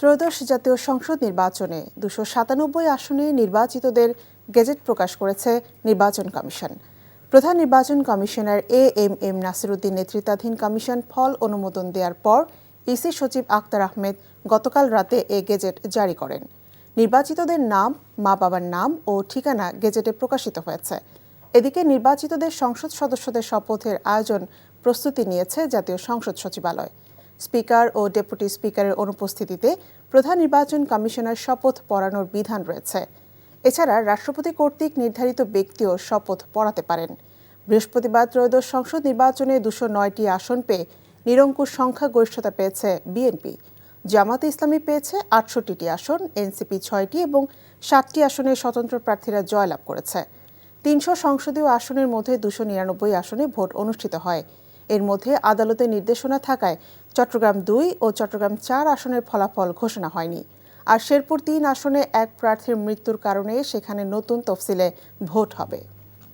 ত্রয়োদশ জাতীয় সংসদ নির্বাচনে ২৯৭ আসনে নির্বাচিতদের গেজেট প্রকাশ করেছে নির্বাচন কমিশন। প্রধান নির্বাচন কমিশনার এএমএম নাসিরউদ্দিন নেতৃত্বাধীন কমিশন ফল অনুমোদন দেওয়ার পর ইসি সচিব আক্তার আহমেদ গতকাল রাতে এ গেজেট জারি করেন। নির্বাচিতদের নাম, মা বাবার নাম ও ঠিকানা গেজেটে প্রকাশিত হয়েছে। এদিকে নির্বাচিতদের সংসদ সদস্যদের শপথের আয়োজন প্রস্তুতি নিয়েছে জাতীয় সংসদ সচিবালয়। স্পিকার ও ডেপুটি স্পিকারের অনুপস্থিতিতে প্রধান নির্বাচন কমিশনার শপথ পড়ানোর বিধান রয়েছে। এছাড়া রাষ্ট্রপতি কর্তৃক নির্ধারিত ব্যক্তিও শপথ পড়াতে পারেন। বৃহস্পতিবার ত্রয়োদশ সংসদ নির্বাচনে ২০৯টি আসন পেয়ে নিরঙ্কুশ সংখ্যাগরিষ্ঠতা পেয়েছে বিএনপি। জামাতে ইসলামী পেয়েছে ৬৮টি আসন, এনসিপি ৬টি এবং ৭টি আসনে স্বতন্ত্র প্রার্থীরা জয়লাভ করেছে। ৩০০ সংসদীয় আসনের মধ্যে ২৯৯ আসনে ভোট অনুষ্ঠিত হয়। এর মধ্যে আদালতের নির্দেশনা থাকায় চট্টগ্রাম ২ ও চট্টগ্রাম ৪ আসনের ফলাফল ঘোষণা হয়নি। আর শেরপুর ৩ আসনে এক প্রার্থীর মৃত্যুর কারণে সেখানে নতুন তফসিলে ভোট হবে।